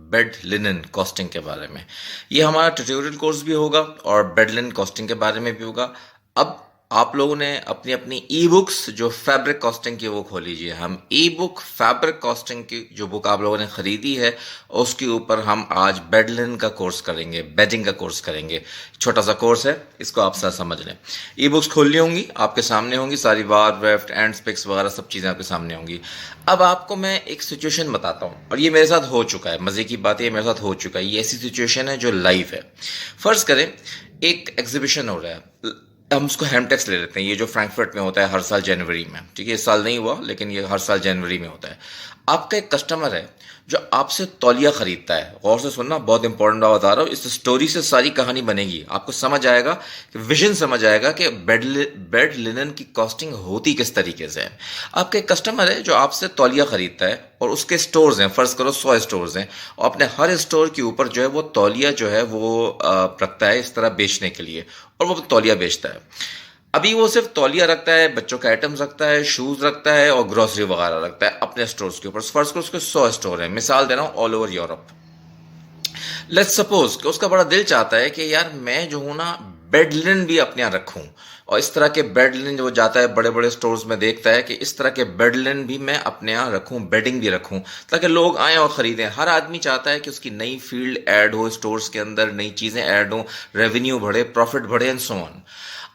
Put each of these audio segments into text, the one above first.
Bed linen costing के बारे में। ये हमारा ट्यूटोरियल कोर्स भी होगा और बेड लिनन कॉस्टिंग के बारे में भी होगा। अब आप लोगों ने अपनी अपनी ई बुक्स जो फैब्रिक कॉस्टिंग की वो खोल लीजिए। हम ई बुक फैब्रिक कॉस्टिंग की जो बुक आप लोगों ने खरीदी है उसके ऊपर हम आज बेड लिनन का कोर्स करेंगे, बेडिंग का कोर्स करेंगे। छोटा सा कोर्स है, इसको आप साथ समझ लें। ई बुक्स खोलनी होंगी, आपके सामने होंगी, सारी बार वेफ्ट एंड पिक्स वगैरह सब चीज़ें आपके सामने होंगी। अब आपको मैं एक सिचुएशन बताता हूँ और ये मेरे साथ हो चुका है, मज़े की बात है, ये मेरे साथ हो चुका है। ये ऐसी सिचुएशन है जो लाइव है। फर्ज करें एक एग्जीबिशन हो रहा है, हम उसको हेमटेक्स ले लेते हैं, ये जो फ्रैंकफर्ट में होता है हर साल जनवरी में, ठीक है, इस साल नहीं हुआ लेकिन ये हर साल जनवरी में होता है। आपका एक कस्टमर है जो आपसे तौलिया खरीदता है। गौर से सुनना, बहुत इंपॉर्टेंट बात बता रहा हूँ, इस स्टोरी से सारी कहानी बनेगी, आपको समझ आएगा कि विजन समझ आएगा कि बेड लिनन की कॉस्टिंग होती किस तरीके से है। आपका एक कस्टमर है जो आपसे तौलिया खरीदता है और उसके स्टोर्स हैं, फर्ज करो 100 स्टोर्स हैं, और अपने हर स्टोर के ऊपर जो है वो तौलिया जो है वो रखता है इस तरह बेचने के लिए, और वो तौलिया बेचता है। अभी वो सिर्फ तौलिया रखता है, बच्चों का आइटम्स रखता है, शूज रखता है और ग्रोसरी वगैरह रखता है अपने स्टोर्स के ऊपर। फर्स्ट को उसके 100 स्टोर है, मिसाल दे रहा हूँ, all over Europe. Let's suppose कि उसका बड़ा दिल चाहता है कि यार मैं जो हूं ना बेड लिनन भी अपने यहाँ रखूं, और इस तरह के बेड लिनन जो जाता है बड़े बड़े स्टोर्स में देखता है कि इस तरह के बेड लिनन भी मैं अपने यहाँ रखूं, बेडिंग भी रखूं, ताकि लोग आए और खरीदें। हर आदमी चाहता है कि उसकी नई फील्ड ऐड हो, स्टोर्स के अंदर नई चीजें ऐड हो, रेवेन्यू बढ़े, प्रॉफिट बढ़े एंड सो ऑन।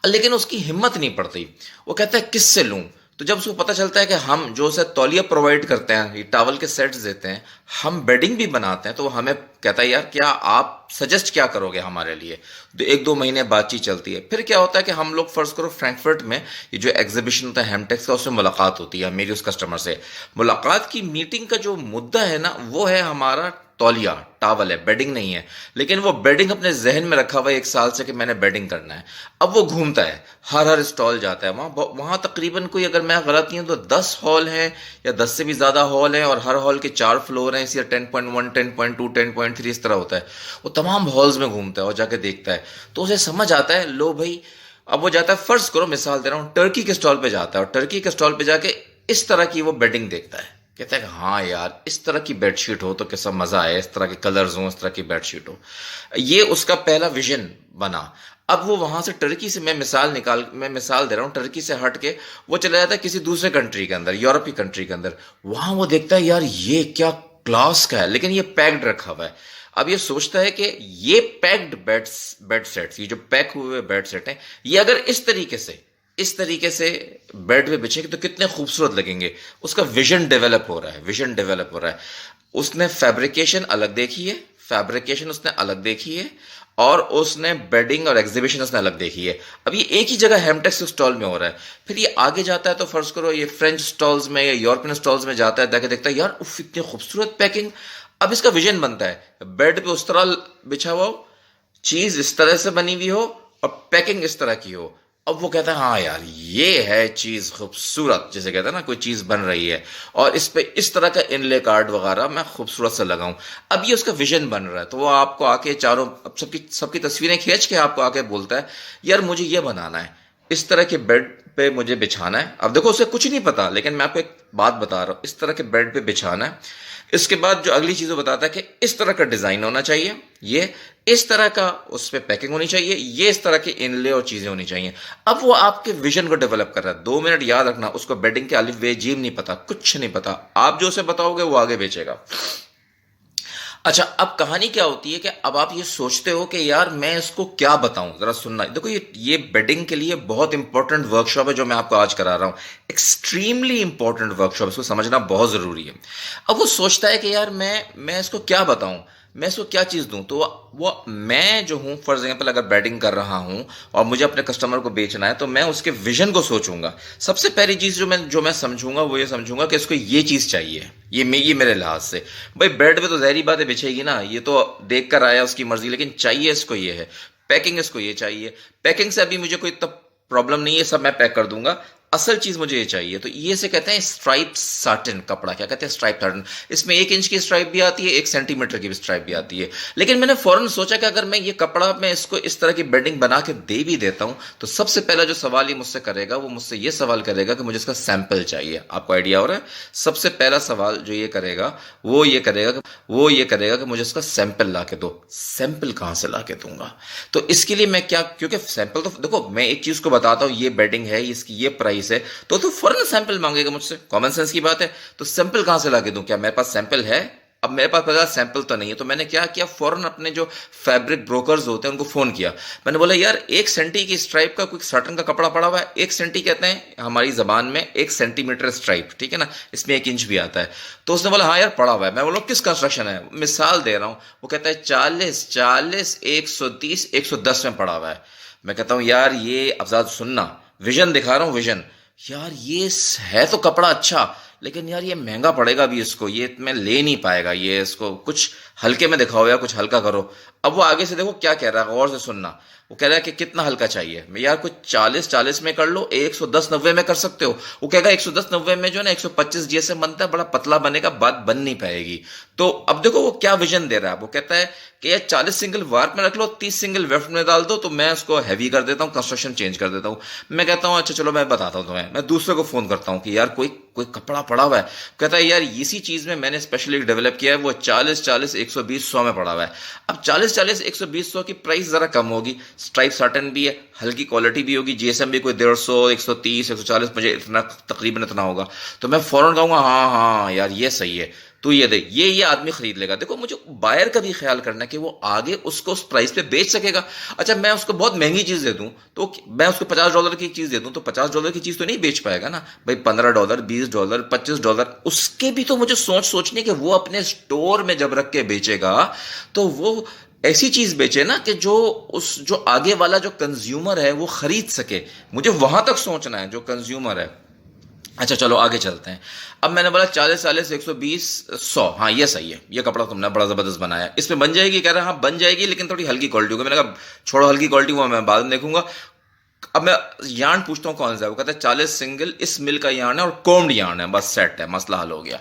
लेकिन उसकी हिम्मत नहीं पड़ती, वो कहता है किससे लूं। तो जब उसको पता चलता है कि हम जो उसे तौलिया प्रोवाइड करते हैं, ये टावल के सेट्स देते हैं, हम बेडिंग भी बनाते हैं, तो वो हमें कहता है यार क्या आप सजेस्ट क्या करोगे हमारे लिए। तो 1-2 महीने बातचीत चलती है, फिर क्या होता है कि हम लोग फर्ज करो फ्रैंकफर्ट में ये जो एग्जीबिशन होता है हेमटेक्स का, उसमें मुलाकात होती है मेरी उस कस्टमर से। मुलाकात की मीटिंग का जो मुद्दा है ना वो है हमारा तौलिया, टावल है, बेडिंग नहीं है। लेकिन वो बेडिंग अपने जहन में रखा हुआ है 1 साल से कि मैंने बेडिंग करना है। अब वो घूमता है, हर हर स्टॉल जाता है, वहां तकरीबन कोई, अगर मैं गलत नहीं हूं तो 10 हॉल हैं या 10 से भी ज्यादा हॉल हैं, और हर हॉल के 4 फ्लोर हैं, इसी 10.1, 10.2, 10.3 इस तरह होता है। वो तमाम हॉल्स में घूमता है और जाके देखता है, तो उसे समझ आता है लो भाई। अब वो जाता है, फर्ज करो मिसाल दे रहा हूँ, टर्की के स्टॉल पे जाता है, और टर्की के स्टॉल पे जाके इस तरह की वो बेडिंग देखता है, कहता है कि हाँ यार इस तरह की बेडशीट हो तो कैसा मजा आए, इस तरह के कलर्स हो, इस तरह की बेडशीट हो। ये उसका पहला विजन बना। अब वो वहां से टर्की से, मैं मिसाल दे रहा हूँ, टर्की से हट के वो चला जाता है किसी दूसरे कंट्री के अंदर, यूरोपी कंट्री के अंदर। वहां वो देखता है यार ये क्या क्लास का है, लेकिन ये पैक्ड रखा हुआ है। अब ये सोचता है कि ये पैक्ड बेड सेट्स, ये जो पैक हुए बेड सेट हैं, ये अगर इस तरीके से बेड पे बिछेंगे तो कितने खूबसूरत लगेंगे। उसका विजन डेवलप हो रहा है, उसने फैब्रिकेशन उसने अलग देखी है, और उसने बेडिंग और एग्जीबिशन उसने अलग देखी है। अब ये एक ही जगह हेमटेक्स स्टॉल में हो रहा है। फिर ये आगे जाता है तो फर्ज करो ये फ्रेंच स्टॉल्स में या यूरोपियन स्टॉल्स में जाता है, जाके देखता है यार उफ इतनी खूबसूरत पैकिंग। अब इसका विजन बनता है बेड पे उस तरह बिछा हुआ हो, चीज इस तरह से बनी हुई हो, और पैकिंग इस तरह की हो। अब वो कहता है हाँ यार ये है चीज खूबसूरत, जैसे कहता है ना कोई चीज बन रही है, और इस पे इस तरह का इनले कार्ड वगैरह मैं खूबसूरत से लगाऊं। अब ये उसका विजन बन रहा है, तो वो आपको आके चारों, अब सबकी सबकी तस्वीरें खींच के आपको आके बोलता है यार मुझे ये बनाना है, इस तरह के बेड पे मुझे बिछाना है। अब देखो उसे कुछ नहीं पता, लेकिन मैं आपको एक बात बता रहा हूं, इस तरह के बेड पे बिछाना है। इसके बाद जो अगली चीज वो बताता है कि इस तरह का डिजाइन होना चाहिए, ये इस तरह का उस पर पैकिंग होनी चाहिए, ये इस तरह के इनले और चीजें होनी चाहिए। अब वो आपके विजन को डेवलप कर रहा है। 2 मिनट याद रखना, उसको बेडिंग के अलिफ बे जीम नहीं पता, कुछ नहीं पता। आप जो उसे बताओगे वो आगे बेचेगा। अच्छा, अब कहानी क्या होती है कि अब आप ये सोचते हो कि यार मैं इसको क्या बताऊं, जरा सुनना। देखो ये बेडिंग के लिए बहुत इंपॉर्टेंट वर्कशॉप है जो मैं आपको आज करा रहा हूं, एक्सट्रीमली इंपॉर्टेंट वर्कशॉप, इसको समझना बहुत जरूरी है। अब वो सोचता है कि यार मैं इसको क्या बताऊं, मैं इसको क्या चीज दूं। तो वो मैं जो हूं, फॉर एग्जाम्पल अगर बेडिंग कर रहा हूं और मुझे अपने कस्टमर को बेचना है, तो मैं उसके विजन को सोचूंगा। सबसे पहली चीज जो मैं समझूंगा वो ये समझूंगा कि इसको ये चीज चाहिए, ये मेरे लिहाज से। भाई बेड पे तो जहरी बातें बिछेगी ना, ये तो देख कर आया उसकी मर्जी, लेकिन चाहिए इसको ये है। पैकिंग इसको ये चाहिए, पैकिंग से अभी मुझे कोई तब प्रॉब्लम नहीं है, सब मैं पैक कर दूंगा। असल चीज मुझे ये चाहिए। तो ये से कहते हैं स्ट्राइप साटिन कपड़ा, क्या कहते हैं स्ट्राइप साटिन। इसमें 1 इंच की स्ट्राइप भी आती है, 1 सेंटीमीटर की भी स्ट्राइप भी आती है। लेकिन मैंने फौरन सोचा कि अगर मैं ये कपड़ा मैं इसको इस तरह की बेडिंग बना के दे भी देता हूं, तो सबसे पहला जो सवाल ये मुझसे करेगा वो मुझसे ये सवाल करेगा कि मुझे इसका सैंपल चाहिए। आपको आइडिया हो रहा है? सबसे पहला सवाल जो ये करेगा वो ये करेगा कि मुझे इसका सैंपल ला के दो। सैंपल कहां से ला के दूंगा? तो इसके लिए मैं क्या, क्योंकि सैंपल तो देखो, मैं एक चीज को बताता हूं, ये बेडिंग है, इसकी ये प्राइस है, तो फौरन सैंपल मांगेगा मुझसे। कॉमन सेंस की बात है। तो सैंपल कहां से ला के दूं? क्या मेरे पास सैंपल है? अब मेरे पास पता सैंपल तो नहीं है, तो मैंने क्या किया, फौरन अपने जो फैब्रिक ब्रोकर्स होते हैं उनको फोन किया। मैंने बोला यार 1 सेंटी की स्ट्राइप का कोई सर्टन का कपड़ा पड़ा हुआ है। 1 सेंटी कहते हैं हमारी जबान में 1 सेंटीमीटर स्ट्राइप, ठीक है ना, इसमें 1 इंच भी आता है। तो उसने बोला हाँ यार पड़ा हुआ है। मैं बोला किस कंस्ट्रक्शन है? मिसाल दे रहा हूं। वो कहता है 40 40 130 110 में पड़ा हुआ है। मैं कहता हूं यार ये अफजाद सुनना, विजन दिखा रहा हूं, विजन। यार ये है तो कपड़ा अच्छा, लेकिन यार ये महंगा पड़ेगा अभी, इसको ये मैं ले नहीं पाएगा, ये इसको कुछ हल्के में दिखाओ या कुछ हल्का करो। अब वो आगे से देखो क्या कह रहा है, गौर से सुनना। वो कह रहा है कि कितना हल्का चाहिए? मैं यार कुछ 40 40 में कर लो, 110 90 में कर सकते हो। वो कहेगा 110 90 में जो है ना 125 जीएसएम बनता है, बड़ा पतला बनेगा, बात बन नहीं पाएगी। तो अब देखो वो क्या विजन दे रहा है। वो कहता है कि यार 40 सिंगल वार्प में रख लो, 30 सिंगल वेफ्ट में डाल दो, तो मैं उसको हैवी कर देता हूँ, कंस्ट्रक्शन चेंज कर देता हूँ। मैं कहता हूँ अच्छा चलो मैं बताता हूँ तुम्हें। मैं दूसरे को फोन करता हूँ कि यार कोई कोई कपड़ा पड़ा हुआ है। कहता है यार इसी चीज में मैंने स्पेशली डेवलप किया है, वो 40 40 120 100 में पड़ा हुआ है। अब 40 40 120 100 की प्राइस जरा कम होगी, स्ट्राइप साटन भी है, हल्की क्वालिटी भी होगी, जीएसएम भी कोई 150 130 140, मुझे इतना तकरीबन इतना होगा। तो मैं फौरन कहूंगा हाँ हाँ यार ये सही है, तू ये दे, ये आदमी खरीद लेगा। देखो मुझे बायर का भी ख्याल करना है कि वो आगे उसको उस प्राइस पे बेच सकेगा। अच्छा मैं उसको बहुत महंगी चीज दे दूं, तो मैं उसको $50 की चीज दे दूं, तो $50 की चीज तो नहीं बेच पाएगा ना भाई। $15 $20 $25, उसके भी तो मुझे सोचने कि वो अपने स्टोर में जब रख के बेचेगा तो वो ऐसी चीज बेचे ना कि जो आगे वाला जो कंज्यूमर है वो खरीद सके। मुझे वहां तक सोचना है, जो कंज्यूमर है। अच्छा चलो आगे चलते हैं। अब मैंने बोला 40 40 120 100, हाँ ये सही है, ये कपड़ा तुमने बड़ा जबरदस्त बनाया, इसमें बन जाएगी? कह रहा है हाँ बन जाएगी, लेकिन थोड़ी हल्की क्वालिटी होगी। मैंने कहा छोड़ो हल्की क्वालिटी, वो मैं बाद में देखूंगा। अब मैं यार्न पूछता हूँ कौन सा है। वो कहता है 40 सिंगल इस मिल का यार्न है और कोम्ड यार्न है, बस सेट है, मसला हल हो गया।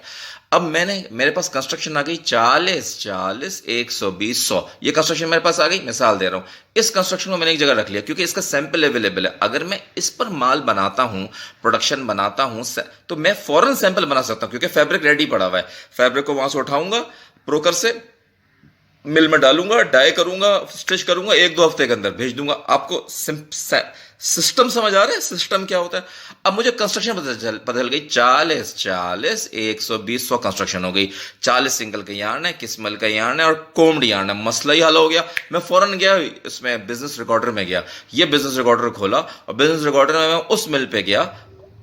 अब मेरे पास कंस्ट्रक्शन आ गई 40 40 120 100, ये कंस्ट्रक्शन मेरे पास आ गई। मिसाल दे रहा हूं, इस कंस्ट्रक्शन को मैंने एक जगह रख लिया क्योंकि इसका सैंपल अवेलेबल है। अगर मैं इस पर माल बनाता हूं, प्रोडक्शन बनाता हूं, तो मैं फौरन सैंपल बना सकता हूं क्योंकि फैब्रिक रेडी पड़ा हुआ है। फैब्रिक को वहां से उठाऊंगा, ब्रोकर से मिल में डालूंगा, डाई करूंगा, स्टिच करूंगा, 1 2 हफ्ते के अंदर भेज दूंगा आपको। सिस्टम समझ आ रहा है? सिस्टम क्या होता है? अब मुझे कंस्ट्रक्शन बदल गई, 40 40 120 100 कंस्ट्रक्शन हो गई। 40 सिंगल का यार्न है, किस्मल का यार्न है और कोम्ड यार्न है, मसला ही हल हो गया। मैं फौरन गया इसमें बिजनेस रिकॉर्डर में गया, ये बिजनेस रिकॉर्डर खोला और बिजनेस रिकॉर्डर में मैं उस मिल पे गया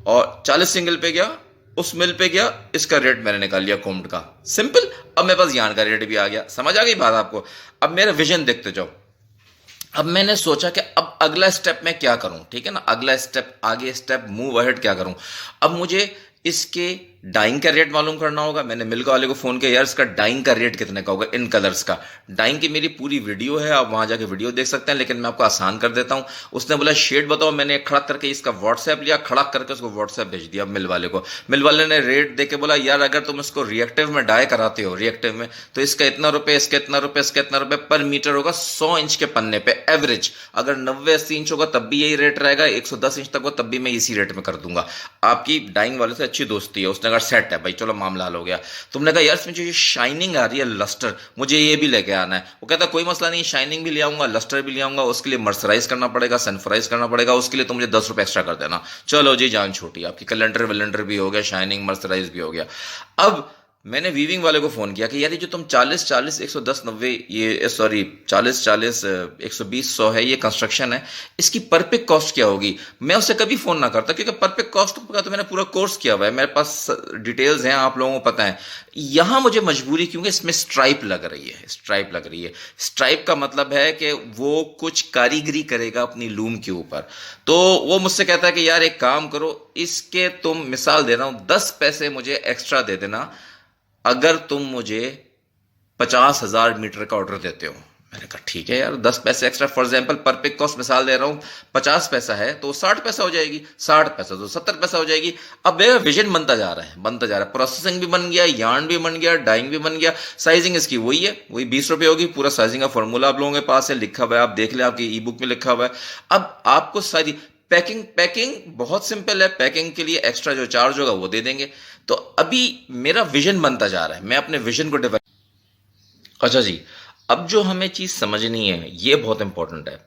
और 40 सिंगल पे गया, उस मिल पे गया, इसका रेट मैंने निकाल लिया कोम्ड का, सिंपल। अब मेरे पास यार्न का रेट भी आ गया। समझ आ गई बात आपको? अब मेरा विजन देखते जाओ। अब मैंने सोचा कि अब अगला स्टेप मैं क्या करूं, ठीक है ना, अगला स्टेप, आगे स्टेप, मूव अहेड क्या करूं। अब मुझे इसके डाइंग का रेट मालूम करना होगा। मैंने मिल वाले को फोन किया, यार इसका डाइंग का रेट कितने का होगा, इन कलर्स का। डाइंग की मेरी पूरी वीडियो है, आप वहां जाके वीडियो देख सकते हैं, लेकिन मैं आपको आसान कर देता हूं। उसने बोला शेड बताओ, मैंने खड़क करके इसका व्हाट्सएप लिया, खड़क करके उसको व्हाट्सएप भेज दिया मिल वाले को। मिल वाले ने रेट देके बोला यार अगर तुम इसको रिएक्टिव में डाई कराते हो, रिएक्टिव में, तो इसका इतना रुपए, इसका इतना रुपए, इसका इतना रुपए पर मीटर होगा 100 इंच के पन्ने पे एवरेज। अगर 90 80 इंच होगा तब भी यही रेट रहेगा, 110 इंच तक हो तब भी मैं इसी रेट में कर दूंगा। आपकी डाइंग वाले से अच्छी दोस्ती है। उसने अगर सेट है भाई, चलो मामला हल हो गया। तुमने कहा यार इसमें जो ये शाइनिंग आ रही है लस्टर, मुझे ये भी लेके आना है। वो कहता कोई मसला नहीं, शाइनिंग भी ले आऊंगा, लस्टर भी ले आऊंगा, उसके लिए मर्सराइज करना पड़ेगा, सनफ्राइज करना पड़ेगा, उसके लिए तो मुझे 10 रुपए एक्स्ट्रा कर देना। चलो जी जान छोटी, आपकी कैलेंडर वैलेंडर भी हो गया, शाइनिंग मर्सराइज भी हो गया। अब मैंने वीविंग वाले को फोन किया कि यार ये जो तुम 40 40 110 90 ये सॉरी 40 40 120 100 है, ये कंस्ट्रक्शन है, इसकी पर पिक कॉस्ट क्या होगी? मैं उससे कभी फोन ना करता क्योंकि पर पिक कॉस्ट का तो मैंने पूरा कोर्स किया हुआ है, मेरे पास डिटेल्स हैं, आप लोगों को पता है। यहां मुझे मजबूरी क्योंकि इसमें स्ट्राइप लग रही है, स्ट्राइप लग रही है। स्ट्राइप का मतलब है कि वो कुछ कारीगरी करेगा अपनी लूम के ऊपर। तो वो मुझसे कहता है कि यार एक काम करो, इसके तुम, मिसाल दे रहा हूं, 10 पैसे मुझे एक्स्ट्रा दे देना अगर तुम मुझे 50,000 मीटर का ऑर्डर देते हो। मैंने कहा ठीक है यार, 10 पैसे एक्स्ट्रा, फॉर एग्जाम्पल पर पिक कॉस्ट मिसाल दे रहा हूँ 50 पैसा है तो 60 पैसा हो जाएगी, 60 पैसा तो 70 पैसा हो जाएगी। अब मेरा विजन बनता जा रहा है, बनता जा रहा है, प्रोसेसिंग भी बन गया, यार्न भी बन गया, डाइंग भी बन गया, साइजिंग इसकी वही है, वही 20 रुपये होगी। पूरा साइजिंग का फॉर्मूला आप लोगों के पास है, लिखा हुआ है, आप देख ले, आपकी ई बुक में लिखा हुआ है। अब आपको सारी पैकिंग, पैकिंग बहुत सिंपल है, पैकिंग के लिए एक्स्ट्रा जो चार्ज होगा वो दे देंगे। तो अभी मेरा विजन बनता जा रहा है, मैं अपने विजन को डिफाइन। अच्छा जी, अब जो हमें चीज समझनी है ये बहुत इंपॉर्टेंट है,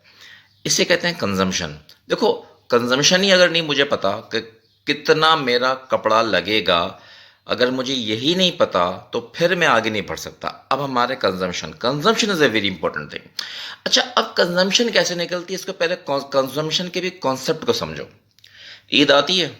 इसे कहते हैं कंजम्पशन। देखो, कंजम्पशन ही अगर नहीं मुझे पता कि कितना मेरा कपड़ा लगेगा, अगर मुझे यही नहीं पता तो फिर मैं आगे नहीं बढ़ सकता। अब हमारे consumption, consumption is a very important thing. अच्छा, अब कंजम्पशन कैसे निकलती है, इसको पहले कंजम्पशन के भी कॉन्सेप्ट को समझो। ईद आती है,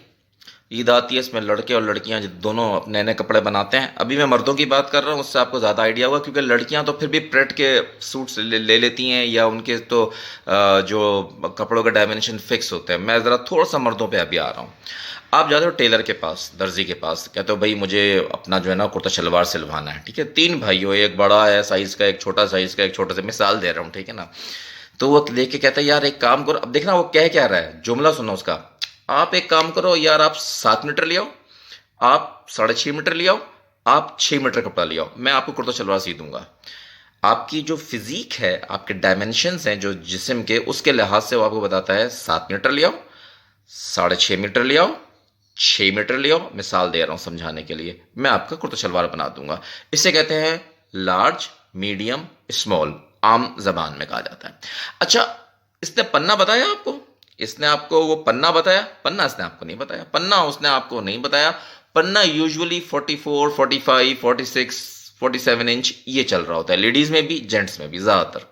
ईद आती है, इसमें लड़के और लड़कियां दोनों अपने नए कपड़े बनाते हैं। अभी मैं मर्दों की बात कर रहा हूँ, उससे आपको ज़्यादा आइडिया होगा, क्योंकि लड़कियां तो फिर भी प्रेट के सूट्स ले लेती हैं, या उनके तो जो कपड़ों के डायमेंशन फिक्स होते हैं। मैं ज़रा थोड़ा सा मर्दों पे अभी आ रहा हूँ। आप जाते हो टेलर के पास, दर्जी के पास, कहते हो भाई मुझे अपना जो है ना कुर्ता शलवार सिलवाना है, ठीक है। 3 भाई हो, एक बड़ा है साइज़ का, एक छोटा साइज़ का, एक छोटा सा, मिसाल दे रहा हूँ, ठीक है ना। तो वो देख के कहता है यार एक काम करो, अब देखना वो कह क्या रहा है, जुमला सुनो उसका। आप एक काम करो यार, आप 7 मीटर ले आओ, आप 6.5 मीटर ले आओ, आप 6 मीटर कपड़ा ले आओ, मैं आपको कुर्ता शलवार सी दूंगा। आपकी जो फिजिक है, आपके डायमेंशंस हैं जो जिस्म के, उसके लिहाज से वो आपको बताता है 7 मीटर ले आओ, 6.5 मीटर ले आओ, 6 मीटर ले आओ। मिसाल दे रहा हूं समझाने के लिए, मैं आपका कुर्ता शलवार बना दूंगा। इसे कहते हैं लार्ज, मीडियम, स्मॉल, आम जबान में कहा जाता है। अच्छा, इसने पन्ना बताया आपको, इसने आपको वो पन्ना बताया, पन्ना इसने आपको नहीं बताया, पन्ना उसने आपको नहीं बताया। पन्ना यूजुअली 44, 45, 46, 47 इंच ये चल रहा होता है, लेडीज में भी जेंट्स में भी ज्यादातर।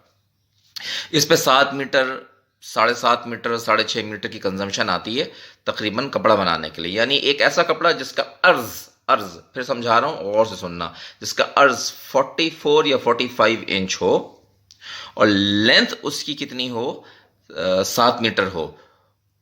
इस पे 7 मीटर, 7.5 मीटर, 6.5 मीटर की कंजम्पशन आती है तकरीबन कपड़ा बनाने के लिए। यानी एक ऐसा कपड़ा जिसका अर्ज, अर्ज फिर समझा रहा हूं और से सुनना, जिसका अर्ज 44 या 45 इंच हो और लेंथ उसकी कितनी हो, 7 मीटर हो,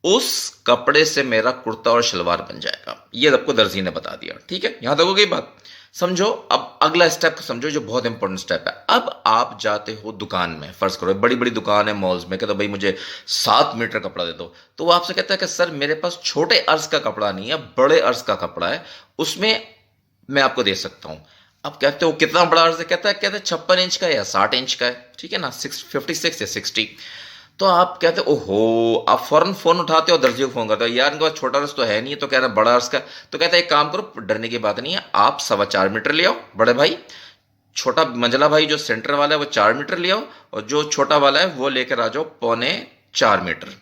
उस कपड़े से मेरा कुर्ता और शलवार बन जाएगा। ये आपको दर्जी ने बता दिया, ठीक है, यहां तक हो गई बात। समझो, अब अगला स्टेप समझो जो बहुत इंपॉर्टेंट स्टेप है। अब आप जाते हो दुकान में, फर्ज करो बड़ी बड़ी दुकान है मॉल्स में, कहते हो भाई मुझे 7 मीटर कपड़ा दे दो। तो वो आपसे कहता है कि सर मेरे पास छोटे अर्ज का कपड़ा नहीं है, बड़े अर्ज का कपड़ा है, उसमें मैं आपको दे सकता हूं। अब कहते हो कितना बड़ा अर्ज है, कहता है 56 इंच का है या 60 इंच का है, ठीक है ना, 56 या 60। तो आप कहते हो ओहो, आप फौरन फोन उठाते हो, दर्जी को फोन करते हो, यार इनके पास छोटा अर्ज तो है नहीं है, तो कह रहा है बड़ा अर्ज का। तो कहता है एक काम करो, डरने की बात नहीं है, आप 4.25 मीटर ले आओ बड़े भाई, छोटा मंझला भाई जो सेंटर वाला है वो 4 मीटर ले आओ, और जो छोटा वाला है वो लेकर आ जाओ 3.25 मीटर।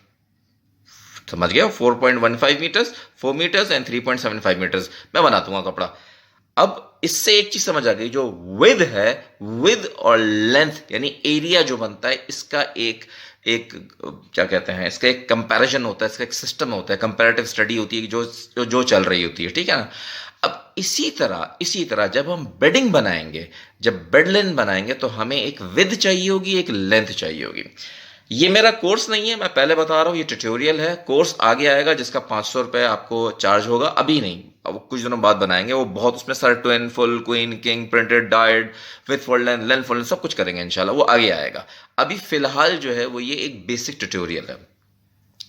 समझ गया, 4.15 मीटर्स, 4 मीटर्स एंड 3.75 मीटर्स मैं बना दूंगा कपड़ा। अब इससे एक चीज समझ आ गई, जो विद है, विद और लेंथ यानी एरिया जो बनता है, इसका एक एक क्या कहते हैं, इसका एक कंपैरिजन होता है, इसका एक सिस्टम होता है, कंपैरेटिव स्टडी होती है जो चल रही होती है, ठीक है ना। अब इसी तरह जब हम बेडिंग बनाएंगे, जब बेड लाइन बनाएंगे, तो हमें एक विद चाहिए होगी, एक लेंथ चाहिए होगी। ये मेरा कोर्स नहीं है, मैं पहले बता रहा हूँ, ये ट्यूटोरियल है। कोर्स आगे आएगा जिसका 500 रुपये आपको चार्ज होगा, अभी नहीं, अब कुछ दिनों बाद बनाएंगे वो। बहुत उसमें sir twin, full, queen, king, printed, died, with fold length fold, सब कुछ करेंगे इंशाल्लाह, वो आगे आएगा। अभी फिलहाल जो है वो ये एक बेसिक ट्यूटोरियल है।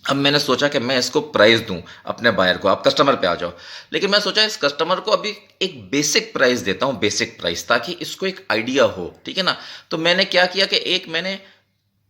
अब मैंने सोचा कि मैं इसको प्राइस दूं अपने बायर को, आप कस्टमर पे आ जाओ, लेकिन मैं सोचा इस कस्टमर को अभी एक बेसिक प्राइस देता हूं, बेसिक प्राइस, ताकि इसको एक आइडिया हो, ठीक है ना। तो मैंने क्या किया कि एक मैंने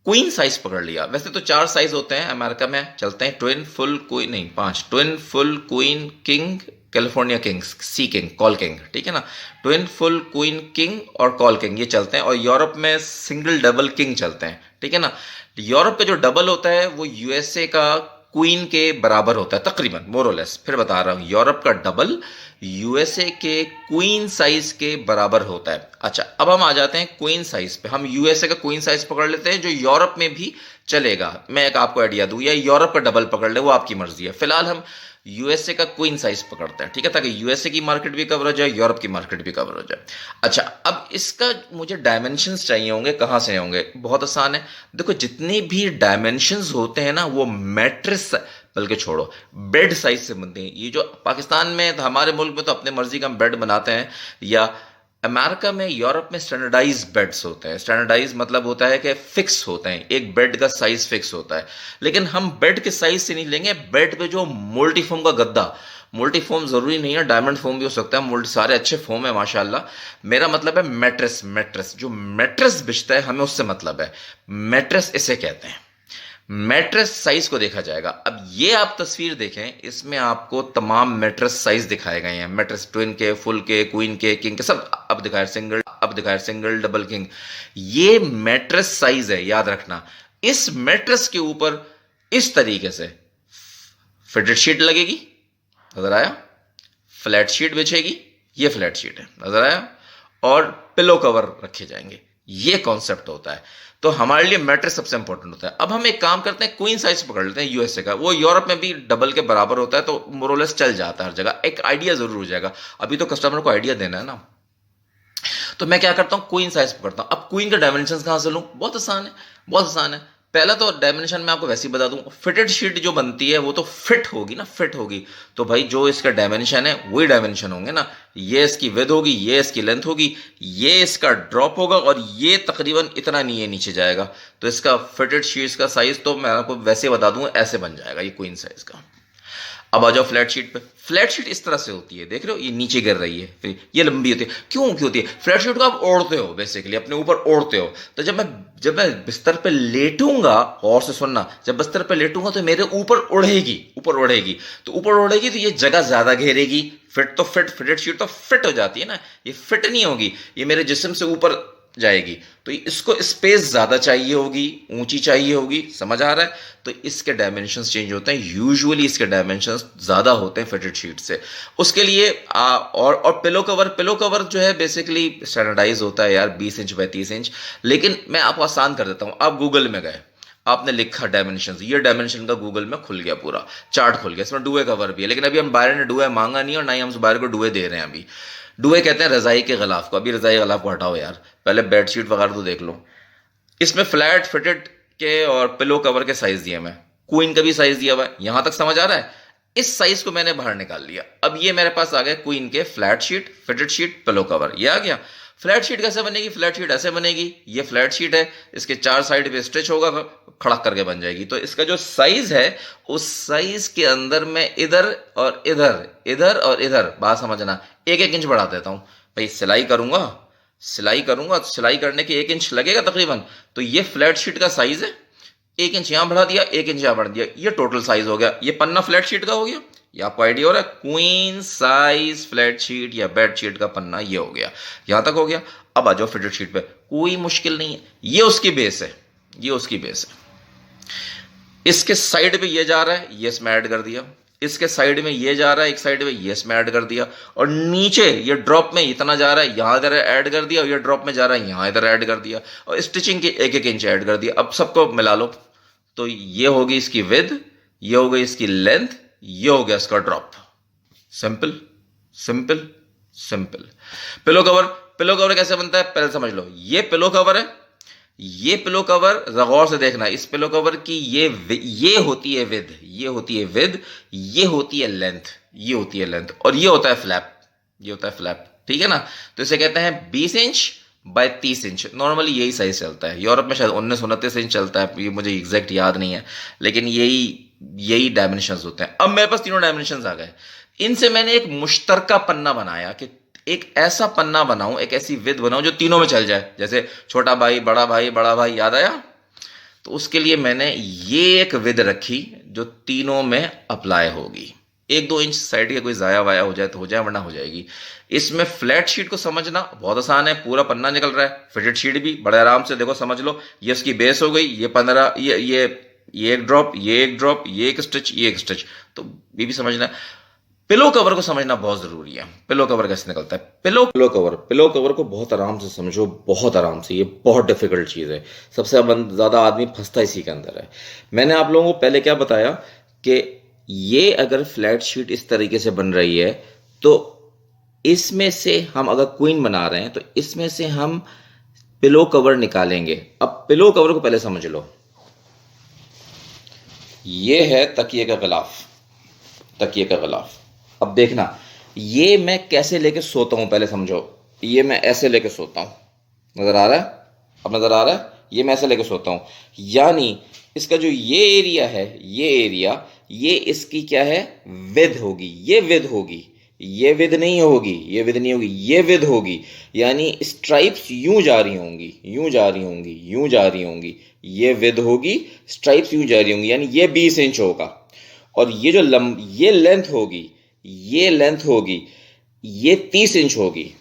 क्वीन साइज पकड़ लिया। वैसे तो 4 साइज होते हैं, अमेरिका में चलते हैं ट्विन, फुल, क्वीन, नहीं 5, twin, full, queen, king, California king, सी किंग, कॉल किंग, ठीक है ना। ट्विन, फुल, क्वीन, किंग और कॉल किंग ये चलते हैं, और यूरोप में सिंगल, डबल, किंग चलते हैं, ठीक है ना। यूरोप का जो डबल होता है वो यूएसए का क्वीन के बराबर होता है तकरीबन, मोरलेस। फिर बता रहा हूं, यूरोप का डबल यूएसए के क्वीन साइज के बराबर होता है। अच्छा, अब हम आ जाते हैं क्वीन साइज पे। हम यूएसए का क्वीन साइज पकड़ लेते हैं जो यूरोप में भी चलेगा। मैं एक आपको आइडिया दूं, या यूरोप का डबल पकड़ ले, वो आपकी मर्जी है। फिलहाल हम यूएसए का क्वीन साइज पकड़ते हैं, ठीक है, ताकि यूएसए की मार्केट भी कवर हो जाए, यूरोप की मार्केट भी कवर हो जाए। अच्छा, अब इसका मुझे डायमेंशंस चाहिए होंगे, कहां से होंगे, बहुत आसान है। देखो, जितने भी डायमेंशंस होते हैं ना, वो मैट्रिक्स, बल्कि छोड़ो, बेड साइज से बनते हैं। ये जो पाकिस्तान में, हमारे मुल्क में तो अपने मर्जी का हम बेड बनाते हैं, या अमेरिका में, यूरोप में स्टैंडर्डाइज बेड्स होते हैं। स्टैंडर्डाइज मतलब होता है कि फिक्स होते हैं, एक बेड का साइज फिक्स होता है। लेकिन हम बेड के साइज से नहीं लेंगे, बेड पे जो मल्टी फोम का गद्दा, मल्टी फोम जरूरी नहीं है, डायमंड फोम भी हो सकता है, मल्टी सारे अच्छे फोम है माशाल्लाह। मेरा मतलब है मैट्रेस, मैट्रेस जो मैट्रेस बिछता है हमें उससे मतलब है, मैट्रेस इसे कहते हैं। मैट्रेस साइज को देखा जाएगा। अब ये आप तस्वीर देखें, इसमें आपको तमाम मैट्रेस साइज दिखाए गए हैं, मैट्रेस ट्विन के, फुल के, क्वीन के, किंग के, सब अब दिखाए, सिंगल, डबल, किंग। ये मैट्रेस साइज है, याद रखना। इस मैट्रेस के ऊपर इस तरीके से फिटेड शीट लगेगी, नजर आया? फ्लैट शीट बिछेगी, ये फ्लैट शीट है, नजर आया? और पिलो कवर रखे जाएंगे, ये कॉन्सेप्ट होता है। तो हमारे लिए मैट्रेस सबसे इंपॉर्टेंट होता है। अब हम एक काम करते हैं, क्वीन साइज पकड़ लेते हैं यूएसए का, वो यूरोप में भी डबल के बराबर होता है, तो मोरलेस चल जाता है हर जगह, एक आइडिया जरूर हो जाएगा। अभी तो कस्टमर को आइडिया देना है ना। तो मैं क्या करता हूं, क्वीन साइज पकड़ता हूं। अब क्वीन के डायमेंशन कहां से लूं? बहुत आसान है, बहुत आसान है। पहला तो डायमेंशन मैं आपको वैसे ही बता दूं, फिटेड शीट जो बनती है वो तो फिट होगी ना, फिट होगी। तो भाई जो इसका डायमेंशन है वही डायमेंशन होंगे ना। ये इसकी विड्थ होगी, ये इसकी लेंथ होगी, ये इसका ड्रॉप होगा, और ये तकरीबन इतना नहीं है, नीचे जाएगा। तो इसका फिटेड शीट का साइज तो मैं आपको वैसे बता दूं, ऐसे बन जाएगा ये क्वीन साइज का। अब आ जाओ फ्लैट शीट पे। फ्लैट शीट इस तरह से होती है, देख रहे हो, ये नीचे गिर रही है, फिर ये लंबी होती है। क्यों होती है? फ्लैट शीट को आप ओढ़ते हो, बेसिकली अपने ऊपर ओढ़ते हो। तो जब मैं बिस्तर पे लेटूंगा, और से सुनना, जब बिस्तर पे लेटूंगा तो मेरे ऊपर उड़ेगी, ऊपर उड़ेगी। तो ऊपर उड़ेगी तो ये जगह ज्यादा घेरेगी। फिटेड शीट तो फिट हो जाती है ना, ये फिट नहीं होगी, ये मेरे जिस्म से ऊपर जाएगी। तो इसको स्पेस ज्यादा चाहिए होगी, ऊंची चाहिए होगी, समझ आ रहा है? तो इसके डायमेंशंस चेंज होते हैं, यूजुअली इसके डायमेंशंस ज्यादा होते हैं फिटेड शीट से। उसके लिए और पिलो कवर जो है बेसिकली स्टैंडर्डाइज होता है यार, 20 इंच बाय 30 इंच। लेकिन मैं आपको आसान कर देता हूं, आप गूगल में गए, आपने लिखा डायमेंशन, ये डायमेंशन का गूगल में खुल गया, पूरा चार्ट खुल गया, इसमें डुए कवर भी है। लेकिन अभी हम बाहर ने डुए मांगा नहीं, और ना ही हम बाहर को डुए दे रहे हैं अभी। डुए कहते हैं रजाई के गलाफ को। अभी रजाई गलाफ को हटाओ यार, पहले बेडशीट वगैरह तो देख लो। इसमें फ्लैट फिटेड के और पिलो कवर के साइज दिए, मैं क्वीन का भी साइज दिया हुआ है, यहां तक समझ आ रहा है? इस साइज को मैंने बाहर निकाल लिया। अब ये मेरे पास आ गया क्वीन के flat sheet, fitted sheet, pillow cover, ये आ गया। फ्लैट शीट कैसे बनेगी? फ्लैट शीट ऐसे बनेगी, ये फ्लैट शीट है, इसके चार साइड पे स्टिच होगा, खड़क करके बन जाएगी। तो इसका जो साइज है, उस साइज के अंदर मैं इधर और इधर, इधर और इधर, बात समझना, 1-1 इंच बढ़ा देता हूं। भाई सिलाई करूंगा, तो सिलाई करने के 1 इंच लगेगा तकरीबन। तो ये फ्लैट शीट का साइज है, 1 इंच यहां बढ़ा दिया, 1 इंच यहां बढ़ा दिया, ये टोटल साइज हो गया। ये पन्ना फ्लैट शीट का हो गया, ये आपको आइडिया हो रहा है? क्वीन साइज फ्लैट शीट या बेड शीट का पन्ना ये हो गया, यहां तक हो गया। अब आ जाओ फिटेड शीट पे, कोई मुश्किल नहीं है, ये उसकी बेस है, ये उसकी बेस है। इसके साइड पे ये जा रहा है, ये इसमें ऐड कर दिया। इसके साइड में ये जा रहा है, एक साइड में ये इसमें ऐड कर दिया। और नीचे ये ड्रॉप में इतना जा रहा है, यहां इधर ऐड कर दिया, और ये ड्रॉप में जा रहा है, यहां इधर ऐड कर दिया। और स्टिचिंग के 1-1 इंच ऐड कर दिया। अब सबको मिला लो, तो ये होगी इसकी विड्थ, ये हो गई इसकी लेंथ, ये हो गया इसका drop. Simple, simple, simple. Pillow cover, pillow cover कैसे बनता है पहले समझ लो। ये पिलो कवर है, ये पिलो कवर गौर से देखना, इस पिलो कवर की ये होती है विद, ये होती है विद, ये होती है लेंथ, ये होती है लेंथ, और ये होता है फ्लैप, ये होता है फ्लैप, ठीक है ना। तो इसे कहते हैं 20 इंच बाय 30 इंच। नॉर्मली यही साइज चलता है, यूरोप में शायद 19-29 इंच चलता है, ये मुझे एग्जैक्ट याद नहीं है, लेकिन यही डायमेंशंस होते हैं। अब मेरे पास तीनों डायमेंशंस आ गए, इनसे मैंने एक मुश्तरका पन्ना बनाया कि एक ऐसा पन्ना बनाऊं, एक ऐसी विद बनाऊं जो तीनों में चल जाए, जैसे छोटा भाई, बड़ा भाई, बड़ा भाई, याद आया? तो उसके लिए मैंने ये एक विद रखी जो तीनों में अप्लाई होगी। 1-2 इंच साइड के कोई जाया वाया हो जाए तो हो जाए, वरना हो जाएगी। इसमें फ्लैट शीट को समझना बहुत आसान है, पूरा पन्ना निकल रहा है। फिटेड शीट भी बड़े आराम से देखो, समझ लो, ये उसकी बेस हो गई, ये 15, ये एक ड्रॉप, ये एक ड्रॉप, ये एक स्टिच, ये एक स्टिच। तो ये भी समझना है। पिलो कवर को समझना बहुत जरूरी है। पिलो कवर कैसे निकलता है? पिलो कवर को बहुत आराम से समझो, बहुत आराम से, ये बहुत डिफिकल्ट चीज है। सबसे ज्यादा आदमी फंसता इसी के अंदर है। मैंने आप लोगों को पहले क्या बताया कि ये अगर फ्लैट शीट इस तरीके से बन रही है, तो इसमें से हम अगर क्वीन बना रहे हैं, तो इसमें से हम पिलो कवर निकालेंगे। अब पिलो कवर को पहले समझ लो, ये है तकिए का गिलाफ, तकिए का गिलाफ। अब देखना, ये मैं कैसे लेके सोता हूं पहले समझो। ये मैं ऐसे लेके सोता हूँ, नजर आ रहा है? अब नजर आ रहा है? ये मैं ऐसे लेके सोता हूँ, यानी इसका जो ये एरिया है, ये एरिया, ये इसकी क्या है, विद होगी, ये विद होगी, ये विद नहीं होगी, ये विद नहीं होगी, ये विद होगी। यानी स्ट्राइप्स यूं जा रही होंगी, यूं जा रही होंगी, यूं जा रही होंगी, ये विद होगी, स्ट्राइप्स यूं जा रही होंगी, यानी ये 20 इंच होगा। और ये जो ये लेंथ होगी, ये लेंथ होगी, ये 30 इंच होगी,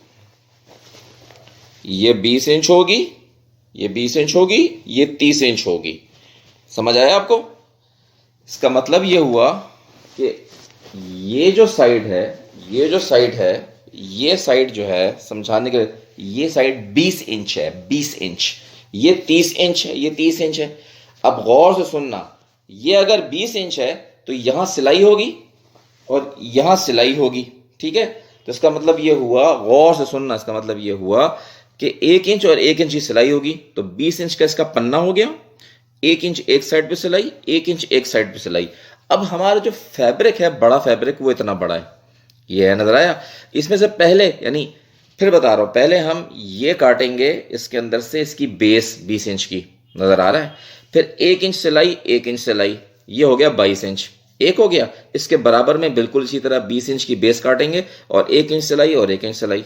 ये 20 इंच होगी, ये 20 इंच होगी, ये 30 इंच होगी। समझ आया आपको? इसका मतलब ये हुआ कि ये जो साइड है, ये जो साइड है, ये साइड जो है, समझाने के लिए, ये साइड 20 इंच है, 20 इंच, ये 30 इंच है, ये 30 इंच है। अब गौर से सुनना, ये अगर 20 इंच है तो यहां सिलाई होगी और यहां सिलाई होगी, ठीक है? तो इसका मतलब ये हुआ, गौर से सुनना, इसका मतलब ये हुआ कि 1 इंच और 1 इंच की सिलाई होगी, तो 20 इंच का इसका पन्ना हो गया, 1 इंच एक साइड पे सिलाई, 1 इंच एक साइड पे सिलाई। अब हमारा जो फैब्रिक है, बड़ा फैब्रिक, वो इतना बड़ा है, ये है, नजर आया? इसमें से पहले, यानी फिर बता रहा हूं, पहले हम ये काटेंगे इसके अंदर से, इसकी बेस 20 इंच की, नजर आ रहा है? फिर 1 इंच सिलाई, 1 इंच सिलाई, ये हो गया 22 इंच, एक हो गया। इसके बराबर में बिल्कुल इसी तरह 20 इंच की बेस काटेंगे और 1 इंच सिलाई और 1 इंच सिलाई।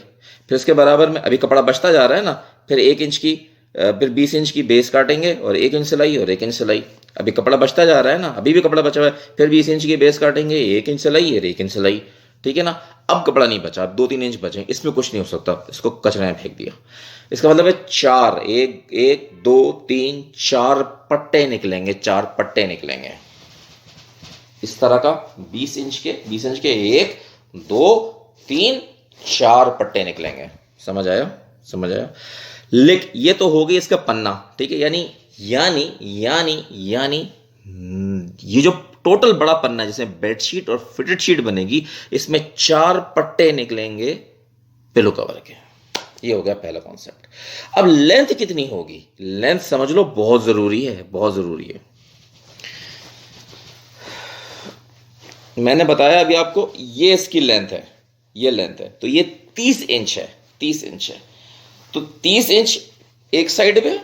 फिर इसके बराबर में अभी कपड़ा बचता जा रहा है ना, फिर 1 इंच की, फिर 20 इंच की बेस काटेंगे और 1 इंच सिलाई और 1 इंच सिलाई। अभी कपड़ा बचता जा रहा है ना, अभी भी कपड़ा बचा हुआ है, फिर 20 इंच की बेस काटेंगे, 1 इंच सिलाई और 1 इंच सिलाई, ठीक है ना? अब कपड़ा नहीं बचा, 2-3 इंच बचे, इसमें कुछ नहीं हो सकता, इसको कचरे में फेंक दिया। इसका मतलब है 4, 1 2 3 4 पट्टे निकलेंगे, 4 पट्टे निकलेंगे इस तरह का, 20 इंच के, 20 इंच के 1 2 3 4 पट्टे निकलेंगे। समझ आया? समझ आया? ये तो हो गई इसका पन्ना, ठीक है? यानी यानी यानी यानी ये जो टोटल बड़ा पन्ना, जैसे बेडशीट और फिटेड शीट बनेगी, इसमें 4 पट्टे निकलेंगे पिलो कवर के। ये हो गया पहला कॉन्सेप्ट। अब लेंथ कितनी होगी? लेंथ समझ लो, बहुत जरूरी है, बहुत जरूरी है। मैंने बताया अभी आपको, ये इसकी लेंथ है, ये लेंथ है, तो ये 30 इंच है, 30 इंच है। तो 30 इंच एक साइड पे,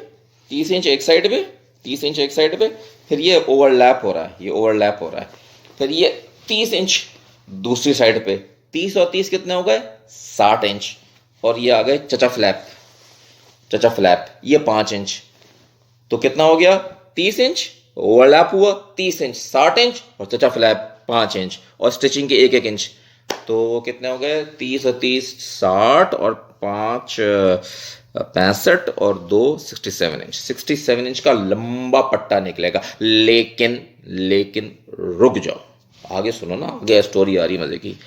30 इंच एक साइड पे, 30 इंच एक साइड पे, फिर ये ओवरलैप हो रहा है, ये ओवरलैप हो रहा है, फिर ये 30 इंच दूसरी साइड पे, 30 और 30 कितने हो गए? 60 इंच। और ये आ गए चचा फ्लैप, चचा फ्लैप, ये 5 इंच, तो कितना हो गया? 30 इंच ओवरलैप हुआ, 30 इंच, 60 इंच और चचा फ्लैप 5 इंच, और स्टिचिंग के 1-1 इंच, तो कितने हो गए? 30 और 30 60 और 5 65 और 2 67 इंच, 67 इंच का लंबा पट्टा निकलेगा। लेकिन लेकिन रुक जाओ, आगे सुनो ना, आगे स्टोरी आ रही मजे की।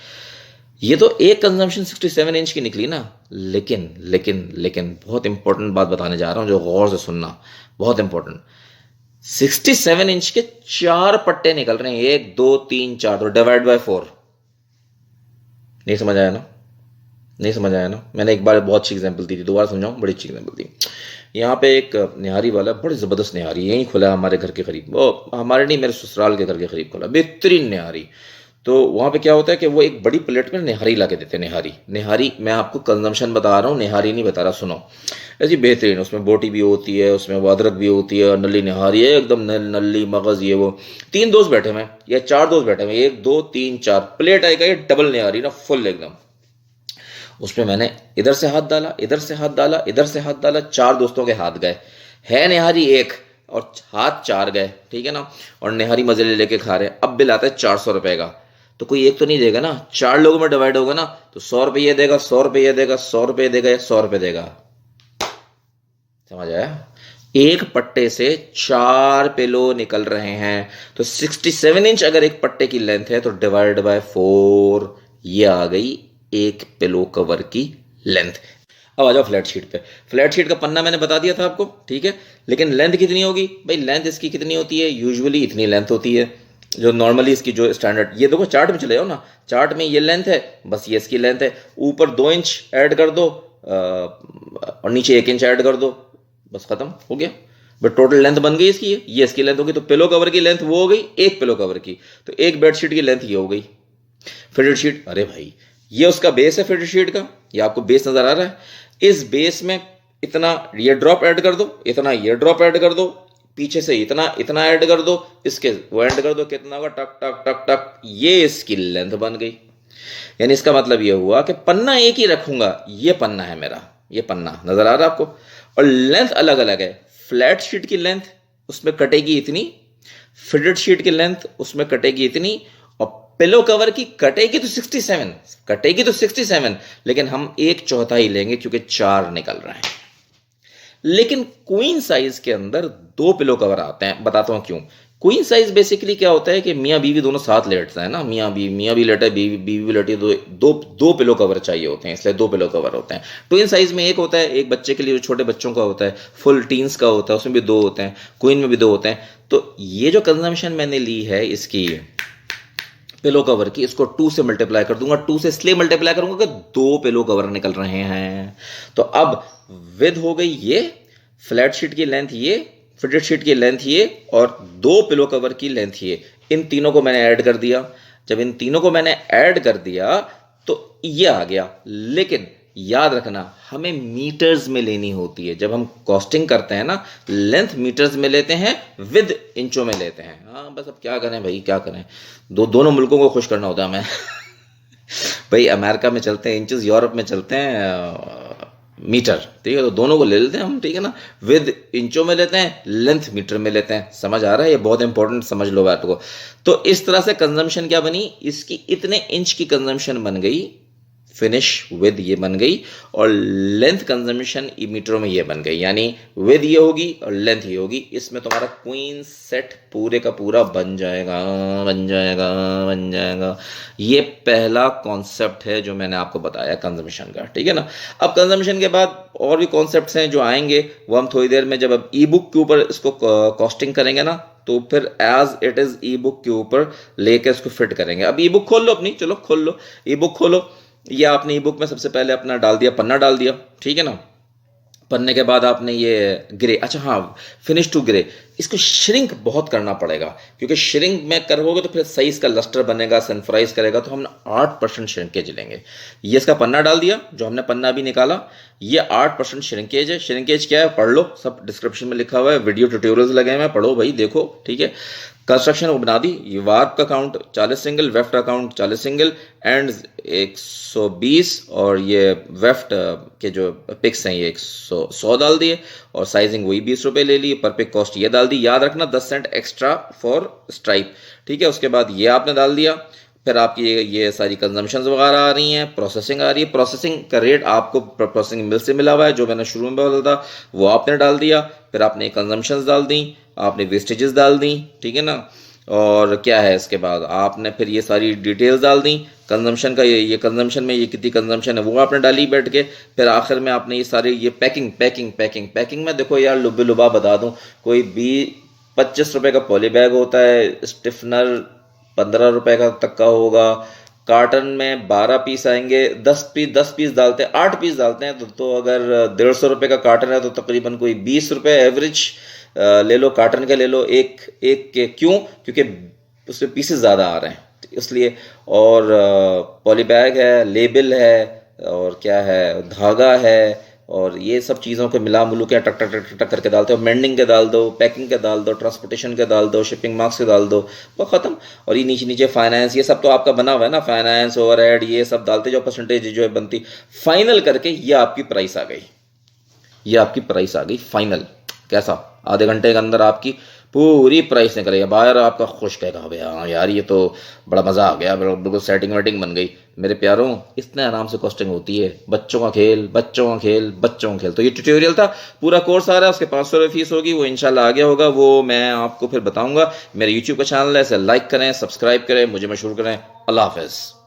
ये तो एक कंजम्पशन 67 इंच की निकली ना, लेकिन लेकिन लेकिन बहुत इंपॉर्टेंट बात बताने जा रहा हूं, जो गौर से सुनना, बहुत इंपॉर्टेंट। 67 इंच के 4 पट्टे निकल रहे हैं, 1 2 3 4, तो डिवाइड बाय 4। नहीं समझ आया ना? नहीं समझ आया ना? मैंने एक बार बहुत अच्छी एग्जांपल दी थी, दोबारा समझाऊं, बड़ी अच्छी एग्जांपल दी। यहाँ पे एक निहारी वाला, बड़ी ज़बरदस्त निहारी, यहीं खुला है हमारे घर के करीब, वो हमारे नहीं, मेरे ससुराल के घर के करीब खुला, बेहतरीन निहारी। तो वहाँ पे क्या होता है कि वो एक बड़ी प्लेट में निहारी ला के देते हैं। निहारी, निहारी मैं आपको कंजम्पशन बता रहा हूँ, निहारी नहीं बता रहा, सुनो। ऐसी बेहतरीन, उसमें बोटी भी होती है, उसमें वो अदरक भी होती है, और नली निहारी है एकदम, नली मगज़, ये वो। 3 दोस्त बैठे हुए हैं या 4 दोस्त बैठे हुए हैं, 1 2 3 4, प्लेट आएगा ये डबल निहारी ना, फुल एकदम। उसमें मैंने इधर से हाथ डाला, इधर से हाथ डाला, इधर से हाथ डाला, 4 दोस्तों के हाथ गए, है निहारी 1 और हाथ 4 गए, ठीक है ना? और निहारी मजे ले लेके खा रहे हैं। अब बिल आता है 400 रुपए का, तो कोई एक तो नहीं देगा ना, 4 लोगों में डिवाइड होगा ना, तो 100 रुपये ये देगा, 100 रुपये ये देगा, 100 रुपये देगा, 100 रुपये देगा। समझ आया? एक पट्टे से 4 पिलो निकल रहे हैं, तो 67 इंच अगर एक पट्टे की लेंथ है, तो डिवाइड बाय 4, ये आ गई एक पिलो कवर की लेंथ। अब आ जाओ फ्लैट शीट पे। फ्लैट शीट का पन्ना मैंने बता दिया था आपको, ठीक है? लेकिन लेंथ कितनी होगी भाई? लेंथ इसकी कितनी होती है? यूजुअली इतनी लेंथ होती है, जो नॉर्मली इसकी जो स्टैंडर्ड, ये देखो चार्ट में चले जाओ ना, चार्ट में ये लेंथ है, बस ये इसकी लेंथ है, ऊपर 2 इंच ऐड कर दो और नीचे 1 इंच ऐड कर दो, बस खत्म हो गया। बट टोटल लेंथ बन गई इसकी, ये इसकी लेंथ होगी, तो पिलो कवर की लेंथ वो हो गई, एक पिलो कवर की, तो एक बेडशीट की लेंथ ये हो गई। फिटेड शीट, अरे भाई ये उसका बेस है फिटर शीट का, ये आपको बेस नजर आ रहा है। इस बेस में इतना ये ड्रॉप ऐड कर दो, इतना ये ड्रॉप ऐड कर दो, पीछे से इतना इतना ऐड कर दो, इसके वो ऐड कर दो, कितना होगा, टक टक टक टक, ये इसकी लेंथ बन गई। यानी इसका मतलब ये हुआ कि पन्ना एक ही रखूंगा, ये पन्ना है मेरा, ये पन्ना नजर आ रहा है आपको, और लेंथ अलग अलग है। फ्लैट शीट की लेंथ उसमें कटेगी इतनी, फिटेड शीट की लेंथ उसमें कटेगी इतनी, और पिलो कवर की कटेगी तो 67, कटेगी तो 67, लेकिन हम एक चौथाई लेंगे क्योंकि 4 निकल रहे हैं। लेकिन क्वीन साइज के अंदर 2 पिलो कवर आते हैं, बताता हूं क्यों। क्वीन साइज बेसिकली क्या होता है कि मियाँ बीवी दोनों साथ लेटते हैं ना, मियाँ भी लेटा है, बीवी भी लेटी है, तो दो पिलो कवर चाहिए होते हैं, इसलिए 2 पिलो कवर होते हैं। ट्विन साइज में एक होता है, एक बच्चे के लिए, छोटे बच्चों का होता है, फुल टीन्स का होता है, उसमें भी 2 होते हैं, क्वीन में भी 2 होते हैं। तो ये जो कंजम्पशन मैंने ली है इसकी पिलो कवर की, इसको 2 से मल्टीप्लाई कर दूंगा। 2 से इसलिए मल्टीप्लाई करूंगा कि 2 पिलो कवर निकल रहे हैं। तो अब विद हो गई ये, फ्लैट शीट की लेंथ ये, फिटेड शीट की लेंथ ये, और 2 पिलो कवर की लेंथ ये। इन तीनों को मैंने ऐड कर दिया। जब इन तीनों को मैंने ऐड कर दिया तो ये आ गया। लेकिन याद रखना, हमें मीटर्स में लेनी होती है। जब हम कॉस्टिंग करते हैं ना, लेंथ मीटर्स में लेते हैं, विद इंचों में लेते हैं। हाँ बस अब क्या करें भाई, क्या करें, दोनों मुल्कों को खुश करना होता है हमें। भाई अमेरिका में चलते हैं इंचेस, यूरोप में चलते हैं मीटर, ठीक है, तो दोनों को ले लेते हैं हम, ठीक है ना। विद इंचों में लेते हैं, लेंथ मीटर में लेते हैं। समझ आ रहा है, ये बहुत इंपॉर्टेंट, समझ लो बात को। तो इस तरह से कंजम्पशन क्या बनी, इसकी इतने इंच की कंजम्पशन बन गई, फिनिश विद ये बन गई, और लेंथ कंजम्पशन मीटरों में ये बन गई। यानी विद ये होगी और लेंथ ये होगी। इसमें तुम्हारा क्वीन सेट पूरे का पूरा बन जाएगा, बन जाएगा, बन जाएगा। ये पहला कॉन्सेप्ट है जो मैंने आपको बताया कंजम्पशन का, ठीक है ना। अब कंजम्पशन के बाद और भी कॉन्सेप्ट्स हैं जो आएंगे, वो हम थोड़ी देर में, जब अब ई बुक के ऊपर इसको कॉस्टिंग करेंगे ना, तो फिर as it is e book के ऊपर लेके इसको फिट करेंगे। अब ई बुक खोल लो अपनी, चलो खोल लो, ई बुक खोलो। ये आपने ई बुक में सबसे पहले अपना डाल दिया, पन्ना डाल दिया, ठीक है ना। पन्ने के बाद आपने ये ग्रे, अच्छा हाँ, फिनिश टू ग्रे, इसको श्रिंक बहुत करना पड़ेगा, क्योंकि श्रिंक में करोगे तो फिर सही इसका लस्टर बनेगा, सनफ्राइज करेगा, तो हम 8% श्रिंकेज लेंगे। ये इसका पन्ना डाल दिया, जो हमने पन्ना अभी निकाला, ये 8% श्रिंकेज है। श्रिंकेज क्या है, पढ़ लो, सब डिस्क्रिप्शन में लिखा हुआ है, वीडियो ट्यूटोरियल्स लगे हुए हैं, पढ़ो भाई, देखो, ठीक है। कंस्ट्रक्शन वो बना दी, ये वार्प का काउंट 40 सिंगल, वेफ्ट का काउंट 40 सिंगल, एंड 120, और ये वेफ्ट के जो पिक्स हैं ये 100 डाल दिए, और साइजिंग वही 20 रुपए ले ली, पर पिक कॉस्ट ये डाल दी। याद रखना 10 सेंट एक्स्ट्रा फॉर स्ट्राइप, ठीक है। उसके बाद ये आपने डाल दिया। फिर आपकी ये सारी कंजम्पशंस वगैरह आ रही हैं, प्रोसेसिंग आ रही है। प्रोसेसिंग का रेट आपको प्रोसेसिंग मिल से मिला हुआ है, जो मैंने शुरू में बोला था वो आपने डाल दिया। फिर आपने कंजम्पशंस डाल दी, आपने वेस्टेजेस डाल दी, ठीक है ना। और क्या है इसके बाद, आपने फिर ये सारी डिटेल्स डाल दी कंजम्पशन का, ये कंजम्पशन में ये कितनी कंजम्पशन है वो आपने डाली बैठ के। फिर आखिर में आपने ये सारे ये पैकिंग में देखो यार, लुबे लुबा बता दूं, कोई 25 रुपए का पॉली बैग होता है, स्टिफनर 15 रुपए का तक का होगा, कार्टन में 12 पीस आएंगे, 10 पीस डालते हैं, 8 पीस डालते हैं, तो अगर 150 रुपए का कार्टन है तो तकरीबन कोई 20 रुपए एवरेज ले लो, कार्टन के ले लो, एक के। क्यों, क्योंकि उसमें पीसेस ज़्यादा आ रहे हैं इसलिए। और पॉली बैग है, लेबल है, और क्या है, धागा है, और ये सब चीज़ों को मिला मुलू के टक टक टक टक करके डालते हो। मेंडिंग के डाल दो, पैकिंग के डाल दो, ट्रांसपोर्टेशन के डाल दो, शिपिंग मार्क्स के डाल दो, वो ख़त्म। और ये नीचे नीचे फाइनेंस, ये सब तो आपका बना हुआ है ना, फाइनेंस, ओवरहेड, ये सब डालते जो परसेंटेज जो है बनती, फाइनल करके ये आपकी प्राइस आ गई, ये आपकी प्राइस आ गई फाइनल। कैसा, आधे घंटे के अंदर आपकी पूरी प्राइस निकल गई। बाहर आपका खुश कहेगा भैया यार ये तो बड़ा मज़ा आ गया, बिल्कुल सेटिंग वेटिंग बन गई। मेरे प्यारों, इतने आराम से कॉस्टिंग होती है, बच्चों का खेल, बच्चों का खेल, बच्चों का खेल। तो ये ट्यूटोरियल था, पूरा कोर्स आ रहा है, उसके 500 रुपये फीस होगी, वो इंशाल्लाह आगे होगा, वो मैं आपको फिर बताऊंगा। मेरे यूट्यूब का चैनल है, इसे लाइक करें, सब्सक्राइब करें, मुझे मशहूर करें। अल्लाह हाफिज़।